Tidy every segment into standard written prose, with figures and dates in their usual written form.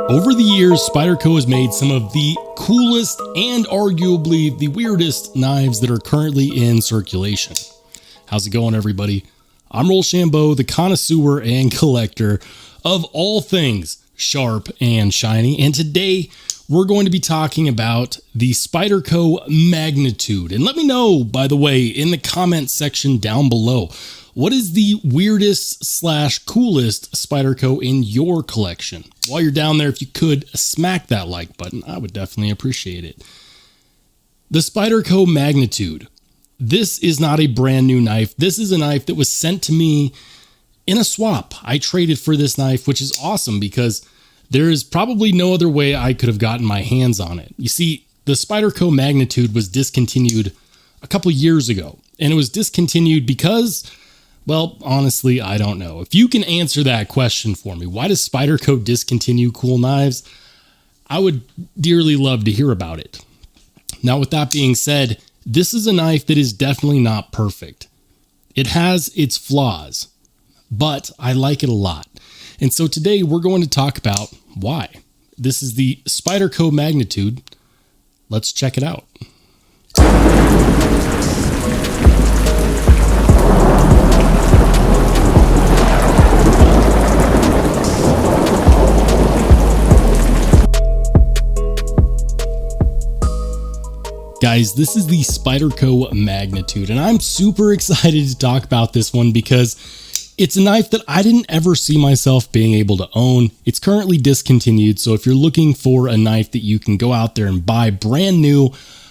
Over the years, Spyderco has made some of the coolest and arguably the weirdest knives that are currently in circulation. How's it going, everybody? I'm Rollshambo, the connoisseur and collector of all things sharp and shiny, and today we're going to be talking about the Spyderco Magnitude. And let me know, by the way, in the comment section down below, what is the weirdest / coolest Spyderco in your collection? While you're down there, if you could smack that like button, I would definitely appreciate it. The Spyderco Magnitude. This is not a brand new knife. This is a knife that was sent to me in a swap. I traded for this knife, which is awesome because there is probably no other way I could have gotten my hands on it. You see, the Spyderco Magnitude was discontinued a couple years ago, and it was discontinued because, well, honestly, I don't know. If you can answer that question for me, why does Spyderco discontinue cool knives? I would dearly love to hear about it. Now, with that being said, this is a knife that is definitely not perfect. It has its flaws, but I like it a lot. And so today we're going to talk about why. This is the Spyderco Magnitude. Let's check it out. Guys, this is the Spyderco Magnitude, and I'm super excited to talk about this one because it's a knife that I didn't ever see myself being able to own. It's currently discontinued, so if you're looking for a knife that you can go out there and buy brand new,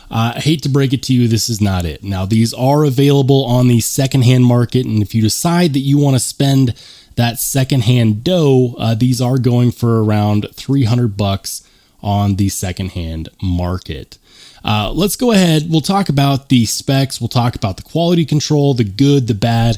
I hate to break it to you, this is not it. Now, these are available on the secondhand market, and if you decide that you want to spend that secondhand dough, these are going for around $300 on the secondhand market. Let's go ahead. We'll talk about the specs. We'll talk about the quality control, the good, the bad,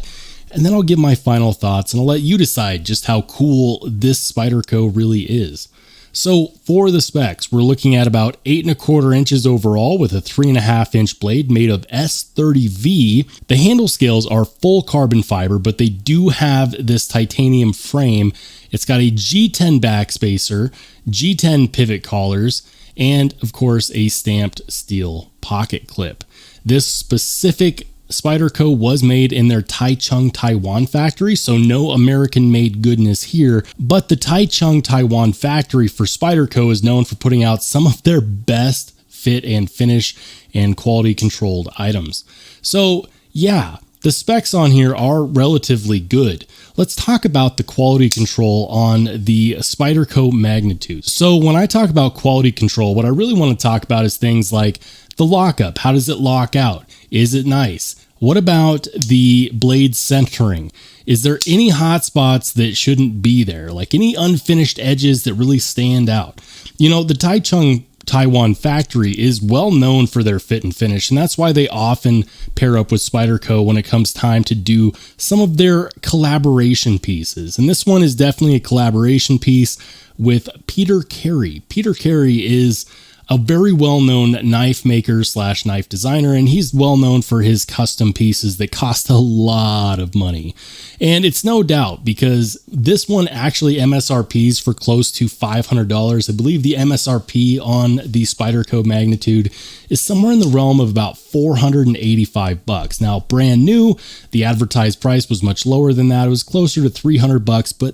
and then I'll give my final thoughts and I'll let you decide just how cool this Spyderco really is. So for the specs, we're looking at about 8 1/4 inches overall with a 3.5 inch blade made of S30V. The handle scales are full carbon fiber, but they do have this titanium frame. It's got a G10 backspacer, G10 pivot collars, and of course a stamped steel pocket clip. This specific Spyderco was made in their Taichung, Taiwan factory, so no American-made goodness here, but the Taichung, Taiwan factory for Spyderco is known for putting out some of their best fit and finish and quality controlled items. So yeah, the specs on here are relatively good. Let's talk about the quality control on the Spyderco Magnitude. So when I talk about quality control, what I really want to talk about is things like the lockup. How does it lock out? Is it nice? What about the blade centering? Is there any hot spots that shouldn't be there? Like any unfinished edges that really stand out? You know, the Taichung Taiwan factory is well known for their fit and finish, and that's why they often pair up with Spyderco when it comes time to do some of their collaboration pieces. And this one is definitely a collaboration piece with Peter Carey. Peter Carey is a very well-known knife maker / knife designer, and he's well known for his custom pieces that cost a lot of money. And it's no doubt because this one actually MSRPs for close to $500. I believe the MSRP on the Spyderco Magnitude is somewhere in the realm of about $485. Now, brand new, the advertised price was much lower than that. It was closer to $300, but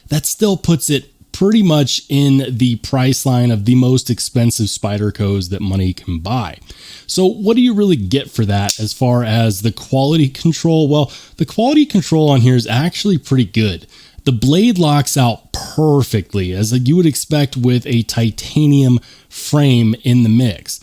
that still puts it pretty much in the price line of the most expensive Spydercos that money can buy. So what do you really get for that as far as the quality control? Well, the quality control on here is actually pretty good. The blade locks out perfectly, as you would expect with a titanium frame in the mix.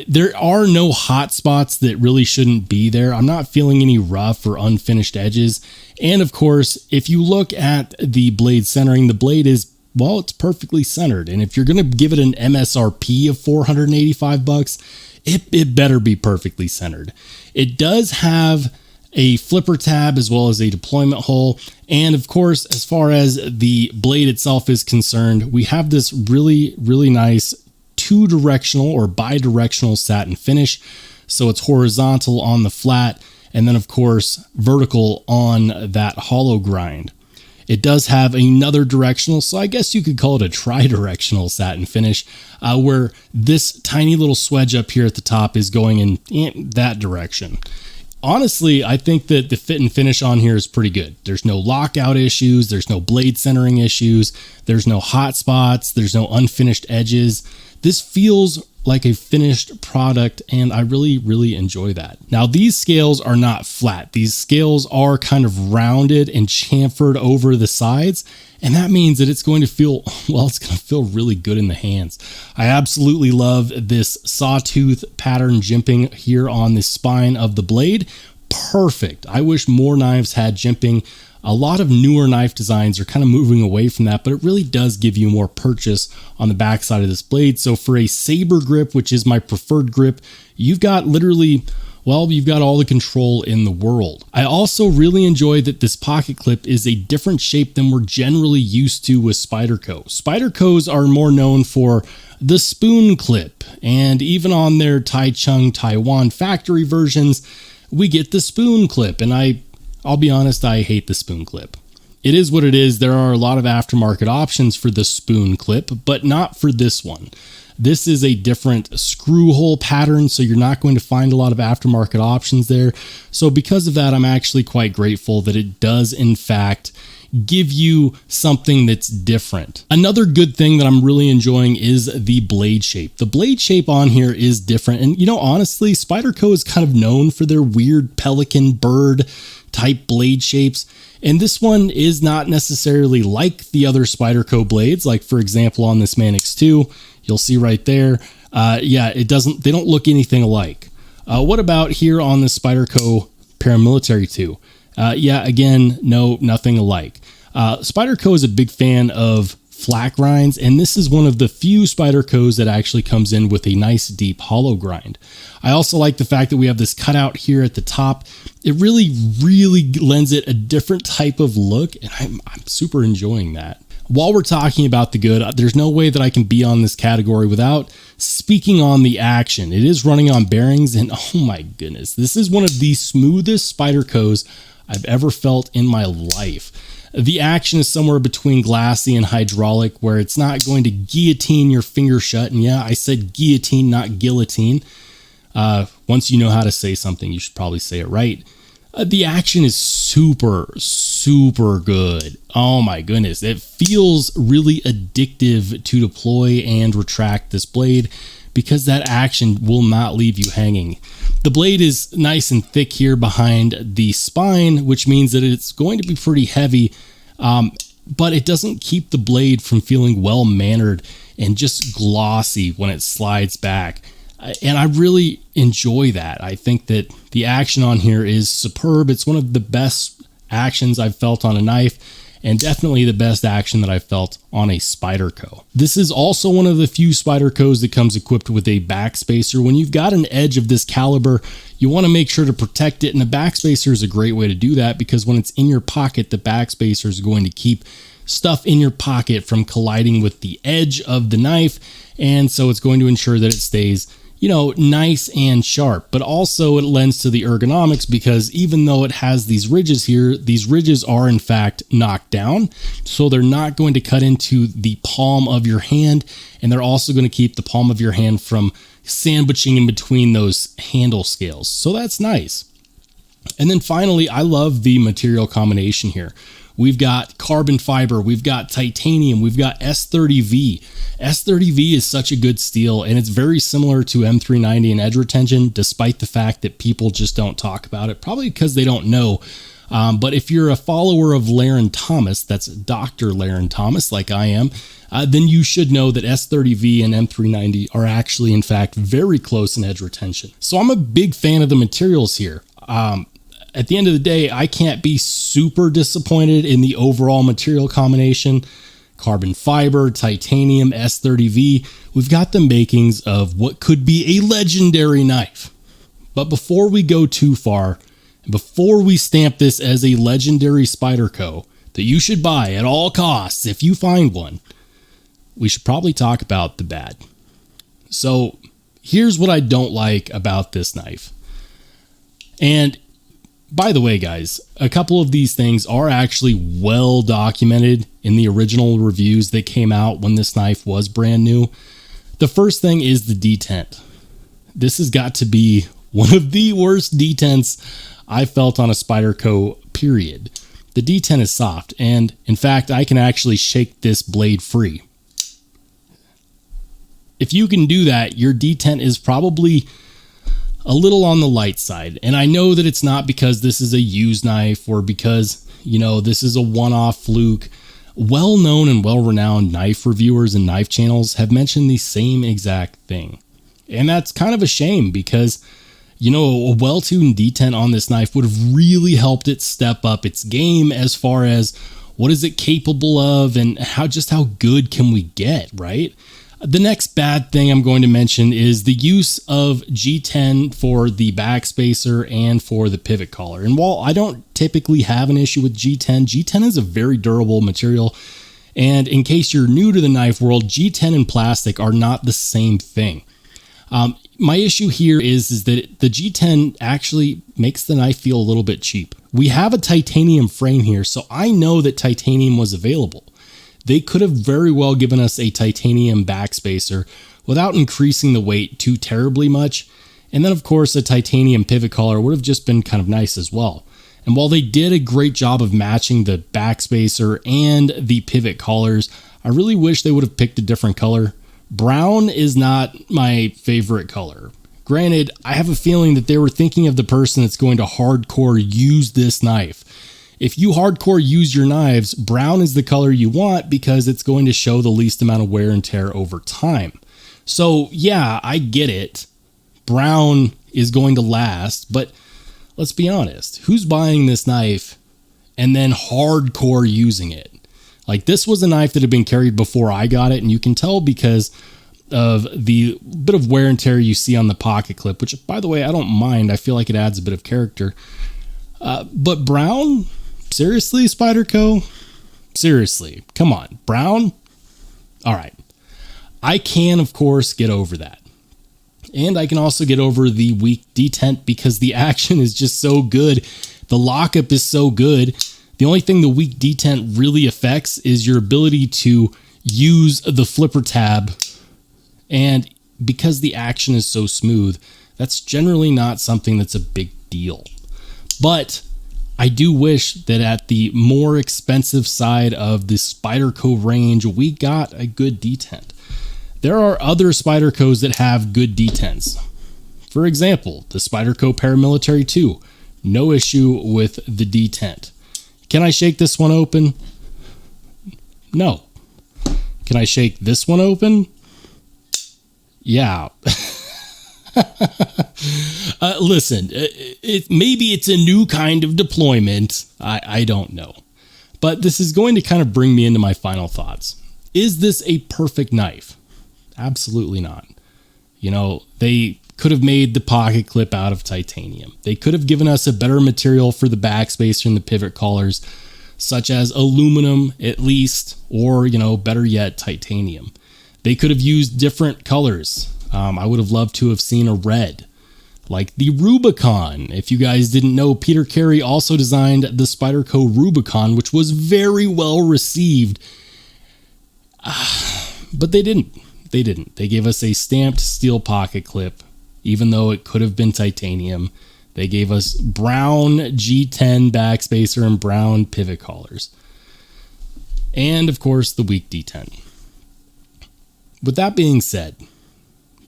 There are no hot spots that really shouldn't be there. I'm not feeling any rough or unfinished edges. And of course, if you look at the blade centering, the blade is, well, it's perfectly centered. And if you're going to give it an MSRP of $485, it better be perfectly centered. It does have a flipper tab as well as a deployment hole. And of course, as far as the blade itself is concerned, we have this really, really nice 2-directional or bi-directional satin finish. So it's horizontal on the flat and then of course vertical on that hollow grind. It does have another directional, so I guess you could call it a tri-directional satin finish, where this tiny little swedge up here at the top is going in that direction. Honestly, I think that the fit and finish on here is pretty good. There's no lockout issues. There's no blade centering issues. There's no hot spots. There's no unfinished edges. This feels like a finished product, and I really, really enjoy that. Now, these scales are not flat. These scales are kind of rounded and chamfered over the sides, and that means that it's going to feel, well, it's going to feel really good in the hands. I absolutely love this sawtooth pattern jimping here on the spine of the blade. Perfect. I wish more knives had jimping. A lot of newer knife designs are kind of moving away from that, but it really does give you more purchase on the backside of this blade. So for a saber grip, which is my preferred grip, you've got literally, well, you've got all the control in the world. I also really enjoy that this pocket clip is a different shape than we're generally used to with Spyderco. Spydercos are more known for the spoon clip, and even on their Taichung Taiwan factory versions, we get the spoon clip, and I'll be honest, I hate the spoon clip. It is what it is. There are a lot of aftermarket options for the spoon clip, but not for this one. This is a different screw hole pattern, so you're not going to find a lot of aftermarket options there. So because of that, I'm actually quite grateful that it does, in fact, give you something that's different. Another good thing that I'm really enjoying is the blade shape. The blade shape on here is different. And you know, honestly, Spyderco is kind of known for their weird pelican bird type blade shapes. And this one is not necessarily like the other Spyderco blades. Like for example, on this Manix 2, you'll see right there. Yeah, they don't look anything alike. What about here on the Spyderco Paramilitary 2? Yeah, again, no, nothing alike. Spyderco is a big fan of flat grinds, and this is one of the few Spydercos that actually comes in with a nice deep hollow grind. I also like the fact that we have this cutout here at the top. It really, really lends it a different type of look, and I'm super enjoying that. While we're talking about the good, there's no way that I can be on this category without speaking on the action. It is running on bearings, and oh my goodness, this is one of the smoothest Spydercos I've ever felt in my life. The action is somewhere between glassy and hydraulic, where it's not going to guillotine your finger shut. And yeah, I said guillotine, not guillotine. Once you know how to say something, you should probably say it right. The action is super, super good. Oh my goodness. It feels really addictive to deploy and retract this blade because that action will not leave you hanging. The blade is nice and thick here behind the spine, which means that it's going to be pretty heavy, but it doesn't keep the blade from feeling well-mannered and just glossy when it slides back. And I really enjoy that. I think that the action on here is superb. It's one of the best actions I've felt on a knife, and definitely the best action that I've felt on a Spyderco. This is also one of the few Spydercos that comes equipped with a backspacer. When you've got an edge of this caliber, you want to make sure to protect it, and a backspacer is a great way to do that because when it's in your pocket, the backspacer is going to keep stuff in your pocket from colliding with the edge of the knife, and so it's going to ensure that it stays, you know, nice and sharp, but also it lends to the ergonomics because even though it has these ridges here, these ridges are in fact knocked down. So they're not going to cut into the palm of your hand. And they're also going to keep the palm of your hand from sandwiching in between those handle scales. So that's nice. And then finally, I love the material combination here. We've got carbon fiber, we've got titanium, we've got S30V. S30V is such a good steel, and it's very similar to M390 and edge retention, despite the fact that people just don't talk about it, probably because they don't know. But if you're a follower of Laren Thomas, that's Dr. Laren Thomas, like I am, then you should know that S30V and M390 are actually, in fact, very close in edge retention. So I'm a big fan of the materials here. At the end of the day, I can't be super disappointed in the overall material combination. Carbon fiber, titanium, S30V. We've got the makings of what could be a legendary knife. But before we go too far, before we stamp this as a legendary Spyderco that you should buy at all costs if you find one, we should probably talk about the bad. So here's what I don't like about this knife. And By the way, guys, a couple of these things are actually well documented in the original reviews that came out when this knife was brand new. The first thing is the detent. This has got to be one of the worst detents I felt on a Spyderco, period. The detent is soft, and in fact, I can actually shake this blade free. If you can do that, your detent is probably a little on the light side. And I know that it's not because this is a used knife or because, you know, this is a one-off fluke. Well-known and well-renowned knife reviewers and knife channels have mentioned the same exact thing. And that's kind of a shame because, you know, a well-tuned detent on this knife would have really helped it step up its game as far as what is it capable of and how good can we get, right? The next bad thing I'm going to mention is the use of G10 for the backspacer and for the pivot collar. And while I don't typically have an issue with G10, G10 is a very durable material. And in case you're new to the knife world, G10 and plastic are not the same thing. My issue here is that the G10 actually makes the knife feel a little bit cheap. We have a titanium frame here, so I know that titanium was available. They could have very well given us a titanium backspacer without increasing the weight too terribly much. And then, of course, a titanium pivot collar would have just been kind of nice as well. And while they did a great job of matching the backspacer and the pivot collars, I really wish they would have picked a different color. Brown is not my favorite color. Granted, I have a feeling that they were thinking of the person that's going to hardcore use this knife. If you hardcore use your knives, brown is the color you want because it's going to show the least amount of wear and tear over time. So yeah, I get it. Brown is going to last, but let's be honest. Who's buying this knife and then hardcore using it? Like, this was a knife that had been carried before I got it, and you can tell because of the bit of wear and tear you see on the pocket clip, which, by the way, I don't mind. I feel like it adds a bit of character. But brown? Seriously, Spyderco? Seriously, come on, brown? All right. I can, of course, get over that. And I can also get over the weak detent because the action is just so good. The lockup is so good. The only thing the weak detent really affects is your ability to use the flipper tab. And because the action is so smooth, that's generally not something that's a big deal. But I do wish that at the more expensive side of the Spyderco range, we got a good detent. There are other Spydercos that have good detents. For example, the Spyderco Paramilitary 2. No issue with the detent. Can I shake this one open? No. Can I shake this one open? Yeah. Listen, maybe it's a new kind of deployment. I don't know. But this is going to kind of bring me into my final thoughts. Is this a perfect knife? Absolutely not. You know, they could have made the pocket clip out of titanium. They could have given us a better material for the backspacer and the pivot collars, such as aluminum at least, or, you know, better yet, titanium. They could have used different colors. I would have loved to have seen a red, like the Rubicon. If you guys didn't know, Peter Carey also designed the Spyderco Rubicon, which was very well received. But they didn't. They gave us a stamped steel pocket clip, even though it could have been titanium. They gave us brown G10 backspacer and brown pivot collars. And, of course, the weak detent. With that being said,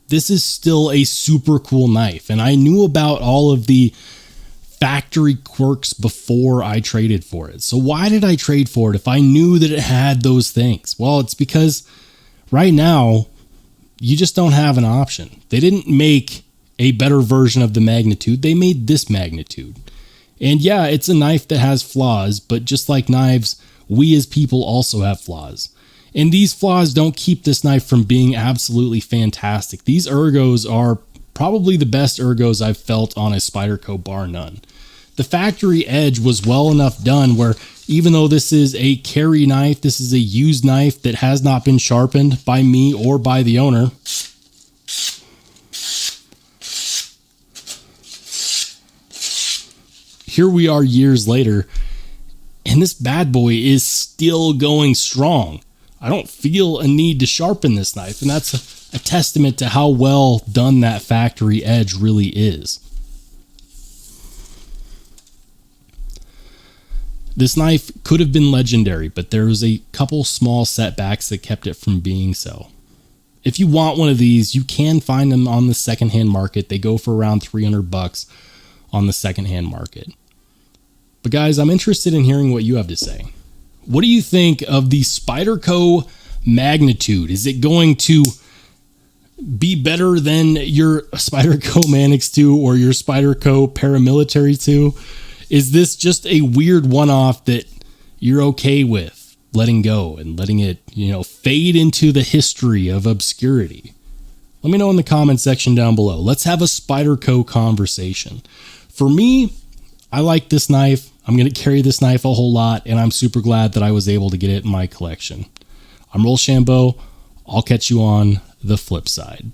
this is still a super cool knife, and I knew about all of the factory quirks before I traded for it. So why did I trade for it if I knew that it had those things? Well, it's because right now, you just don't have an option. They didn't make a better version of the Magnitude. They made this Magnitude. And yeah, it's a knife that has flaws, but just like knives, we as people also have flaws. And these flaws don't keep this knife from being absolutely fantastic. These ergos are probably the best ergos I've felt on a Spyderco, bar none. The factory edge was well enough done where even though this is a carry knife, this is a used knife that has not been sharpened by me or by the owner. here we are years later, and this bad boy is still going strong. I don't feel a need to sharpen this knife, and that's a testament to how well done that factory edge really is. This knife could have been legendary, but there was a couple small setbacks that kept it from being so. If you want one of these, you can find them on the secondhand market. They go for around $300 on the secondhand market. But guys, I'm interested in hearing what you have to say. What do you think of the Spyderco Magnitude? Is it going to be better than your Spyderco Manix 2 or your Spyderco Paramilitary 2? Is this just a weird one-off that you're okay with letting go and letting it, fade into the history of obscurity? Let me know in the comment section down below. Let's have a Spyderco conversation. For me, I like this knife. I'm going to carry this knife a whole lot, and I'm super glad that I was able to get it in my collection. I'm Rollshambo. I'll catch you on the flip side.